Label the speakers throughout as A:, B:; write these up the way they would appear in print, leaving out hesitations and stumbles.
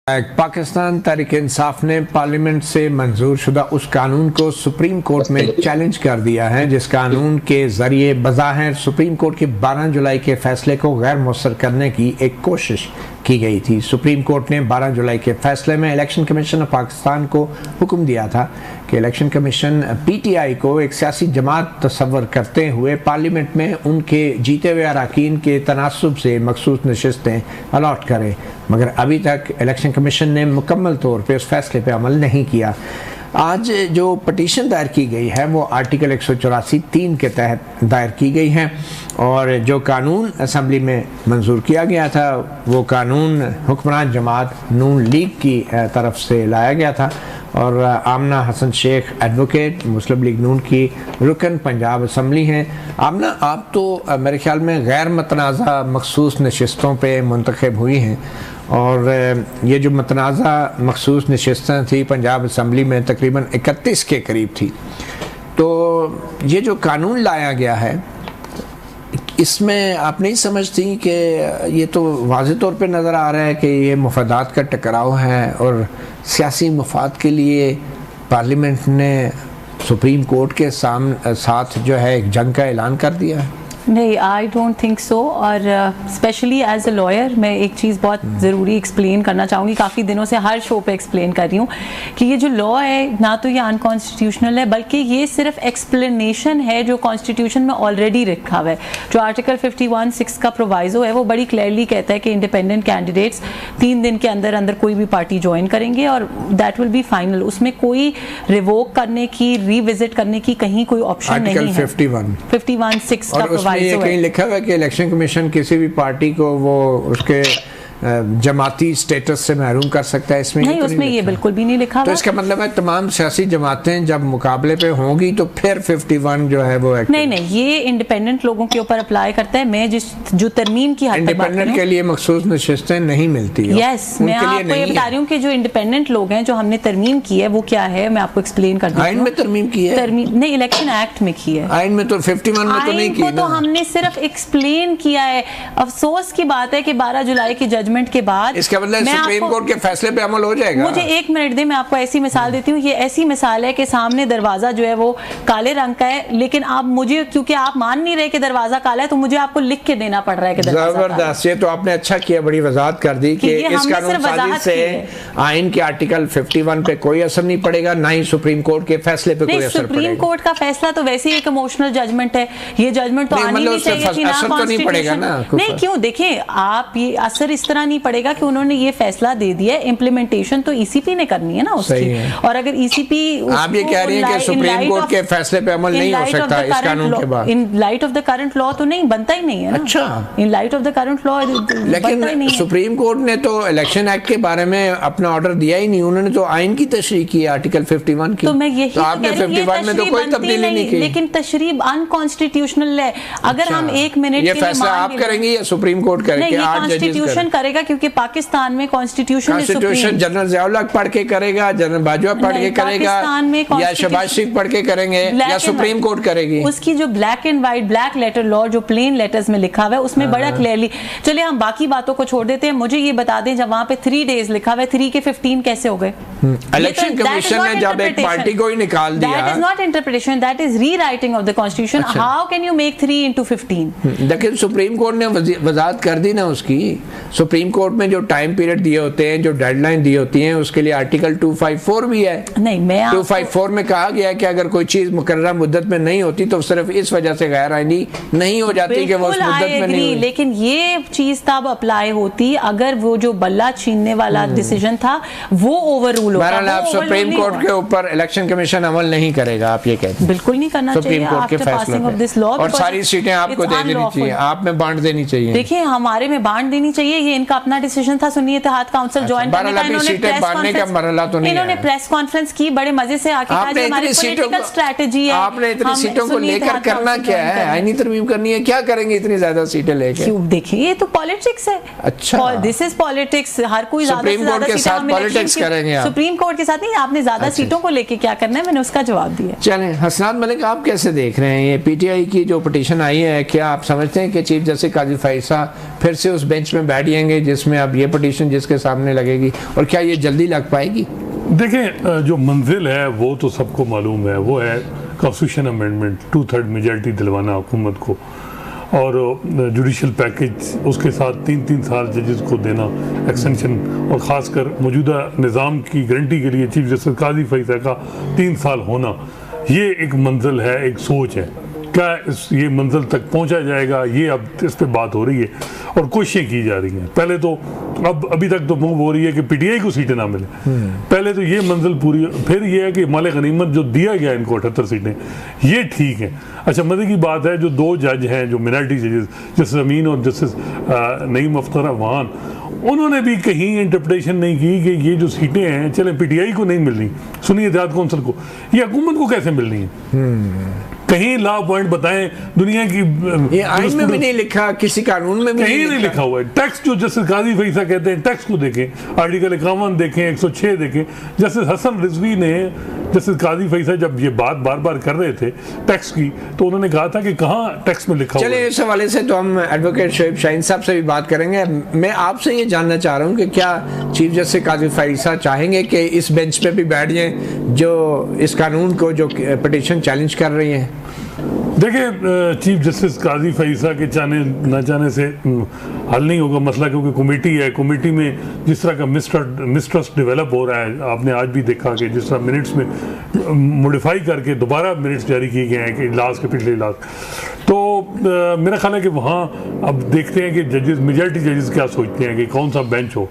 A: पाकिस्तान तहरीक इंसाफ ने पार्लियामेंट से मंजूर शुदा उस कानून को सुप्रीम कोर्ट में चैलेंज कर दिया है जिस कानून के जरिए बज़ाहिर सुप्रीम कोर्ट के 12 जुलाई के फैसले को गैर मुअस्सर करने की एक कोशिश की गई थी। सुप्रीम कोर्ट ने 12 जुलाई के फैसले में इलेक्शन कमीशन ऑफ पाकिस्तान को हुक्म दिया था कि इलेक्शन कमीशन PTI को एक सियासी जमात तस्वर करते हुए पार्लियामेंट में उनके जीते हुए अरकान के तनासुब से मखसूस नशिस्तें अलॉट करे, मगर अभी तक इलेक्शन कमीशन ने मुकम्मल तौर पर उस फैसले पर अमल नहीं किया। आज जो पटिशन दायर की गई है वो आर्टिकल 184(3) के तहत दायर की गई है और जो कानून असम्बली में मंजूर किया गया था वो कानून हुक्मरान जमात नून लीग की तरफ से लाया गया था और आमना हसन शेख एडवोकेट मुस्लिम लीग नून की रुकन पंजाब असम्बली हैं। आमना, आप तो मेरे ख्याल में गैर मतनाज़ा मखसूस नशिस्तों पे मुंतखब हुई हैं और ये जो मतनाज़ा मखसूस नशिस्तें थी पंजाब असम्बली में तकरीबन 31 के करीब थी। तो ये जो कानून लाया गया है इसमें आप नहीं समझती कि ये तो वाज़े तौर पे नज़र आ रहा है कि ये मफादात का टकराव है और सियासी मफाद के लिए पार्लियामेंट ने सुप्रीम कोर्ट के साथ जो है एक जंग का ऐलान कर दिया है?
B: नहीं, आई डोंट थिंक सो। और स्पेशली एज अ लॉयर मैं एक चीज़ बहुत ज़रूरी एक्सप्लेन करना चाहूँगी, काफ़ी दिनों से हर शो पे एक्सप्लेन कर रही हूँ कि ये जो लॉ है ना तो ये अनकॉन्स्टिट्यूशनल है बल्कि ये सिर्फ एक्सप्लेनेशन है जो कॉन्स्टिट्यूशन में ऑलरेडी रखा हुआ है। जो आर्टिकल 51(6) का प्रोवाइजो है वो बड़ी क्लियरली कहता है कि इंडिपेंडेंट कैंडिडेट्स 3 दिन के अंदर अंदर कोई भी पार्टी ज्वाइन करेंगे और दैट विल बी फाइनल। उसमें कोई रिवोक करने की, रिविजिट करने की कहीं कोई ऑप्शन नहीं है। 51(6) का प्रोवाइजो
A: ये कहीं लिखा हुआ है कि इलेक्शन कमीशन किसी भी पार्टी को वो उसके जमाती स्टेटस से महरूम कर सकता है? इसमें
B: नहीं, उसमें ये बिल्कुल भी नहीं लिखा।
A: तो इसका मतलब है तमाम सियासी जमातें जब मुकाबले पे होंगी तो फिर 51 जो है वो
B: नहीं, ये इंडिपेंडेंट लोगों के ऊपर अप्लाई करता है। मैं जो तरमीम की
A: इंडिपेंडेंट के लिए मखसूस नशिस्तें नहीं मिलती।
B: यस, मैं आपको ये बता रही हूँ कि जो इंडिपेंडेंट लोग हैं जो हमने तरमीम की है वो क्या है, मैं आपको एक्सप्लेन कर दूँ।
A: आइन में तरमीम की है?
B: नहीं, इलेक्शन एक्ट में की है।
A: आइन में तो 51 में तो नहीं की।
B: तो हमने सिर्फ एक्सप्लेन किया है। अफसोस की बात है कि 12 जुलाई की जजमेंट के बाद
A: इसका मतलब सुप्रीम कोर्ट के फैसले पे अमल हो जाएगा।
B: मुझे 1 मिनट दे, मैं आपको ऐसी मिसाल देती हूँ। ये ऐसी मिसाल है कि सामने दरवाजा जो है वो काले रंग का है, लेकिन आप मुझे, क्योंकि आप मान नहीं रहे कि दरवाजा काला है, तो मुझे आपको लिख के देना पड़ रहा है कि
A: जबरदस्त। ये तो आपने अच्छा किया, बड़ी वजाहत कर दी कि इस कानून साजी से आइन के आर्टिकल 51 पे कोई असर नहीं पड़ेगा, ना ही सुप्रीम कोर्ट के फैसले पे कोई असर पड़ेगा।
B: सुप्रीम कोर्ट का फैसला तो वैसे ही एक इमोशनल जजमेंट है। ये जजमेंट तो आनी नहीं चाहिए थी ना, कॉन्स्टिट्यूशन नहीं। क्यों, देखिए आप, ये असर इस तरह नहीं पड़ेगा कि उन्होंने ये फैसला दे दिया, इम्प्लीमेंटेशन तो ECP ने करनी है ना उसकी। और अगर ECP,
A: आप ये कह रही हैं कि सुप्रीम कोर्ट के फैसले पे अमल नहीं हो सकता इस कानून के बाद?
B: In light of the current law तो नहीं बनता ही नहीं है ना।
A: अच्छा,
B: in light of the current law
A: लेकिन सुप्रीम कोर्ट ने तो इलेक्शन एक्ट के बारे में अपना ऑर्डर दिया ही नहीं, उन्होंने तो आइन की तशरीह की आर्टिकल 51 की।
B: तो मैं यही
A: तो आपने 51 में तो कोई तब्दीली नहीं की,
B: लेकिन तशरीह अनकॉन्स्टिट्यूशनल है। अगर हम 1 मिनट
A: ये फैसला आप करेंगे या सुप्रीम कोर्ट करेगा?
B: कॉन्स्टिट्यूशन करेगा, क्योंकि पाकिस्तान में कॉन्स्टिट्यूशन
A: जनरल ज़िया-उल-हक पढ़ के करेगा, जनरल बाजवा पढ़ के करेगा, या शहबाज शरीफ पढ़ के करेंगे, या सुप्रीम कोर्ट करेगी?
B: उसकी जो black and white, black letter law जो प्लेन लेटर्स में लिखा हुआ है उसमें बड़ा क्लियरली। चलिए हम बाकी बातों को छोड़ देते हैं, मुझे ये बता दें जब वहां पे 3 डेज लिखा हुआ है, 3 के 15 कैसे हो गए?
A: इलेक्शन कमीशन ने जब एक पार्टी को ही निकाल दिया।
B: That is not interpretation, that is rewriting of the constitution. How can you make 3 into 15?
A: लेकिन सुप्रीम कोर्ट ने वजाहत कर दी ना उसकी। सुप्रीम कोर्ट में जो टाइम पीरियड दिए होते हैं, जो डेडलाइन दी होती है, उसके लिए आर्टिकल 254 भी है।
B: नहीं, मैं
A: 254 में कहा गया है कि अगर कोई चीज मुकर्रर मुद्दत में नहीं होती तो सिर्फ इस वजह से गैर आईनी नहीं हो जाती कि वो उस मुद्दत में नहीं।
B: लेकिन ये चीज तब अप्लाई होती अगर वो जो बल्ला छीनने वाला डिसीजन था वो ओवररूल होता।
A: बहरहाल आप सुप्रीम कोर्ट के ऊपर इलेक्शन कमीशन अमल नहीं करेगा, आप ये कहते हैं?
B: बिल्कुल नहीं करना चाहिए
A: सुप्रीम कोर्ट के फैसले और सारी सीटें आपको दे देनी चाहिए, आप में बांट देनी चाहिए।
B: देखिए हमारे में बांट देनी चाहिए, ये इनका अपना डिसीजन था। सुन्नी इत्तेहाद काउंसिल ज्वाइन करने का, इन्होंने प्रेस कॉन्फ्रेंस की, बड़े मजे से आके कहा हमारी पॉलिटिकल स्ट्रेटजी है।
A: आपने इतनी सीटों को लेकर करना क्या है? आईनी तरमीम करनी है, क्या करेंगे इतनी ज्यादा सीटें लेकर?
B: क्यों, देखिए ये तो पॉलिटिक्स है।
A: अच्छा,
B: दिस इज पॉलिटिक्स। हर कोई
A: सुप्रीम कोर्ट के साथ पॉलिटिक्स करेंगे?
B: सुप्रीम कोर्ट के साथ नहीं, आपने ज्यादा सीटों को लेके क्या करना है, मैंने उसका जवाब दिया।
A: चलें, हसनात मलिक आप कैसे देख रहे हैं ये PTI की जो पिटीशन आई है? क्या आप समझते हैं कि चीफ जस्टिस काजी फैसला फिर से उस बेंच में बैठ जाएंगे जिसमें अब ये पटिशन जिसके सामने लगेगी, और क्या ये जल्दी लग पाएगी?
C: देखें, जो मंजिल है वो तो सबको मालूम है, वो है कॉन्स्टिट्यूशन अमेंडमेंट, 2/3 मेजॉरिटी दिलवाना हुकूमत को, और जुडिशल पैकेज उसके साथ 3-3 साल जजेस को देना एक्सटेंशन, और ख़ासकर मौजूदा निज़ाम की गारंटी के लिए चीफ जस्टिस काजी फैसला का 3 साल होना, ये एक मंजिल है, एक सोच है। क्या ये मंजिल तक पहुंचा जाएगा, ये अब इस पे बात हो रही है और कोशिशें की जा रही हैं। पहले तो अभी तक तो मूव हो रही है कि पीटीआई को सीटें ना मिले, पहले तो ये मंजिल पूरी, फिर ये है कि माले गनीमत जो दिया गया इनको 78 सीटें, ये ठीक है। अच्छा, मजे की बात है जो 2 जज हैं जो मिनॉरिटी जजेस, जस्टिस अमीन और जस्टिस नईम अख्तर अफगान, उन्होंने भी कहीं इंटरप्रिटेशन नहीं की कि ये जो सीटें हैं चले पीटीआई को नहीं मिल रही, सुन्नी इत्तेहाद कौंसिल को, ये हुकूमत को कैसे मिल रही है। कहीं लॉ पॉइंट बताएं दुनिया की,
A: ये आइन में भी नहीं लिखा, किसी कानून में भी
C: कहीं नहीं लिखा हुआ है। टैक्स जो जस्टिस काजी फैसला कहते हैं, टैक्स को देखें, आर्टिकल 51 देखें, 106 देखें। जस्टिस हसन रिजवी ने, जस्टिस काजी फैसला जब ये बात बार बार कर रहे थे टैक्स की, तो उन्होंने कहा था कि कहाँ टैक्स में लिखा हुआ है।
A: चलिए, इस हवाले से तो हम एडवोकेट शोएब शाहीन साहब से भी बात करेंगे। मैं आपसे ये जानना चाह रहा हूँ कि क्या चीफ जस्टिस काजी फैसला चाहेंगे कि इस बेंच पे भी बैठ जाएं जो इस कानून को, जो पिटीशन चैलेंज कर रही हैं?
C: देखिए, चीफ जस्टिस काजी फैसला के चाहने ना चाहने से हल नहीं होगा मसला, क्योंकि कमेटी है, कमेटी में जिस तरह का मिसट्रस्ट डेवलप हो रहा है, आपने आज भी देखा कि जिस तरह मिनट्स में मॉडिफाई करके दोबारा मिनट्स जारी किए गए हैं कि इजलास के पिछले इजलास, तो मेरा ख्याल है कि वहाँ अब देखते हैं कि जजेस, मेजॉरिटी जजेस क्या सोचते हैं कि कौन सा बेंच हो।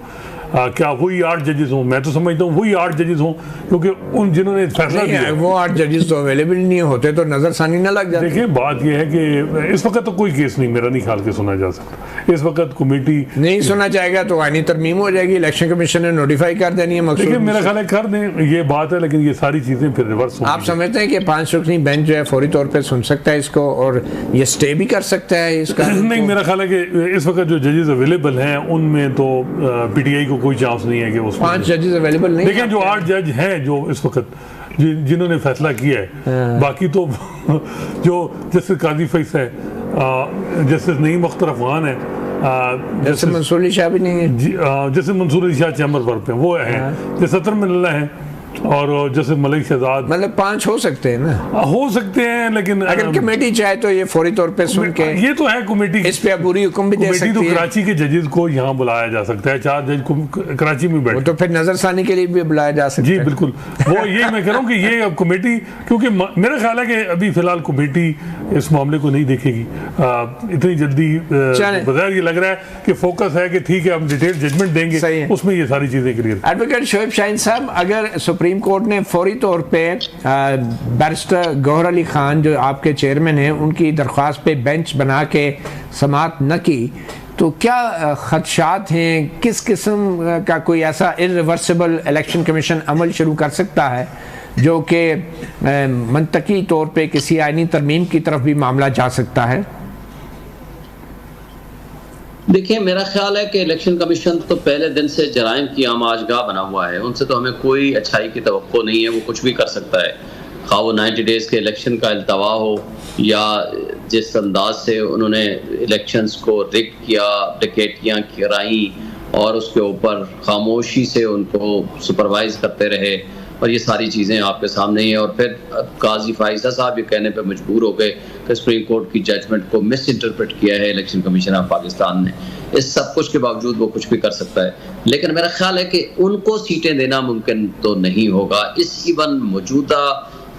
C: क्या वही 8 जजेस हों? मैं तो समझता हूँ वही 8 जजेस हों, क्योंकि उन जिन्होंने फैसला किया,
A: वो 8 जजेस तो अवेलेबल नहीं होते तो नजरसानी ना लग जाती।
C: देखिए, बात यह है कि इस वक्त तो कोई केस नहीं, मेरा नहीं ख्याल के सुना जा सकता। इस वक्त कमेटी
A: नहीं सुना जाएगा तो आईनी तरमीम हो जाएगी, इलेक्शन कमीशन ने नोटिफाई कर देनी है।
C: देखिए, मेरा ख्याल है कर दें, ये बात है, लेकिन ये सारी चीजें फिर रिवर्स
A: आप समझते हैं कि 5 रुकनी बेंच जो है फौरी तौर पर सुन सकता है इसको और ये स्टे भी कर सकता है इसका?
C: नहीं, मेरा ख्याल है कि इस वक्त जो जजेस अवेलेबल हैं उनमें तो पीटीआई को कोई चांस नहीं है कि
A: 5 जजेस अवेलेबल नहीं।
C: देखिए, जो 8 जज हैं जो इस वक्त जिन्होंने फैसला किया है, बाकी तो जो जस्टिस काजी फैसला है, जस्टिस नईम अख्तर अफगान है,
A: जैसे मंसूर अली शाह भी नहीं है,
C: जैसे मंसूर अली शाह चैम्बर वर्क पे वो है, जैसे सतर मिल्ला है, और जैसे मलिक शहजाद,
A: मतलब 5 हो सकते हैं ना?
C: हो सकते हैं, लेकिन
A: अगर कमेटी चाहे तो ये फौरी तौर पे सुन के,
C: ये तो है कमेटी,
A: इस पे अबूरी हुक्म भी दे सकती है।
C: तो कराची के जजेस को यहाँ बुलाया जा सकता है, 4 जज कराची में बैठे,
A: तो फिर नजरसानी के लिए भी बुलाया जा सकता है।
C: जी बिल्कुल, वो ये मैं कह रहा हूँ कि ये अब कमेटी, क्योंकि मेरा ख्याल है कि अभी फिलहाल कमेटी इस मामले को नहीं देखेगी इतनी जल्दी। बजाय ये लग रहा है कि फोकस है कि ठीक है हम डिटेल जजमेंट देंगे, उसमें ये सारी चीजें क्लियर।
A: एडवोकेट शोएब शाहीन साहब, अगर सुप्रीम कोर्ट ने फौरी तौर पे बैरिस्टर गौहर अली खान जो आपके चेयरमैन हैं उनकी दरख्वास्त पे बेंच बना के समाअत न की, तो क्या खदशात हैं? किस किस्म का कोई ऐसा इर्रिवर्सिबल इलेक्शन कमीशन अमल शुरू कर सकता है जो कि मंतकी तौर पे किसी आईनी तरमीम की तरफ भी मामला जा सकता है?
D: देखिए, मेरा ख्याल है कि इलेक्शन कमीशन तो पहले दिन से जराइम की आमाजगाह बना हुआ है, उनसे तो हमें कोई अच्छाई की तवक्को नहीं है, वो कुछ भी कर सकता है। खा वो 90 डेज़ के इलेक्शन का अल्तवा हो या जिस अंदाज से उन्होंने इलेक्शंस को रिग किया, डकैतियाँ कराई और उसके ऊपर खामोशी से उनको सुपरवाइज करते रहे, और ये सारी चीज़ें आपके सामने ही हैं। और फिर काजी फैसला साहब ये कहने पे मजबूर हो गए कि सुप्रीम कोर्ट की जजमेंट को मिस इंटरप्रेट किया है इलेक्शन कमीशन ऑफ पाकिस्तान ने। इस सब कुछ के बावजूद वो कुछ भी कर सकता है, लेकिन मेरा ख्याल है कि उनको सीटें देना मुमकिन तो नहीं होगा। इस इवन मौजूदा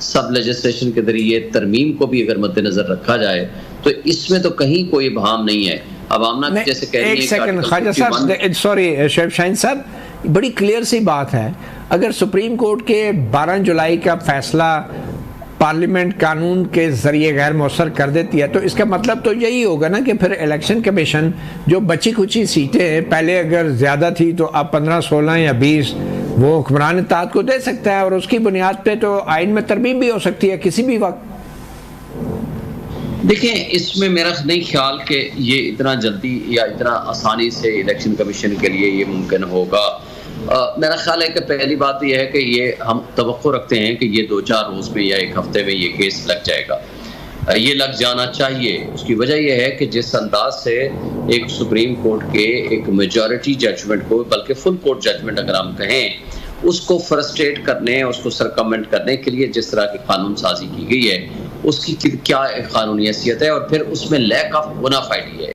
D: सब लेजिस्लेशन के जरिए तरमीम को भी अगर मद्देनजर रखा जाए तो इसमें तो कहीं कोई इब्हाम नहीं है। अब आमना जैसे कह रही है,
A: एक सेकंड ख्वाजा साहब, सॉरी शोएब शाहीन साहब, बड़ी क्लियर सी बात है, अगर सुप्रीम कोर्ट के 12 जुलाई का फैसला पार्लियामेंट कानून के जरिए गैर मौसर कर देती है तो इसका मतलब तो यही होगा ना कि फिर इलेक्शन कमीशन जो बची कुची सीटें पहले अगर ज़्यादा थी तो अब 15, 16 या 20 वो हुक्मरान इत्तेहाद को दे सकता है, और उसकी बुनियाद पे तो आइन में तरमीम भी हो सकती है किसी भी वक्त।
D: देखिए, इसमें मेरा नहीं ख्याल कि ये इतना जल्दी या इतना आसानी से इलेक्शन कमीशन के लिए ये मुमकिन होगा। मेरा ख्याल है कि पहली बात यह है कि ये हम तवक्को रखते हैं कि ये 2-4 रोज़ में या 1 हफ्ते में ये केस लग जाएगा। ये लग जाना चाहिए। उसकी वजह यह है कि जिस अंदाज से एक सुप्रीम कोर्ट के एक मेजॉरिटी जजमेंट को, बल्कि फुल कोर्ट जजमेंट अगर हम कहें, उसको फ्रस्ट्रेट करने, उसको सरकमेंट करने के लिए जिस तरह की कानून साजी की गई है, उसकी क्या कानूनी हैसियत है और फिर उसमें लैक ऑफ बोनाफाइडी है।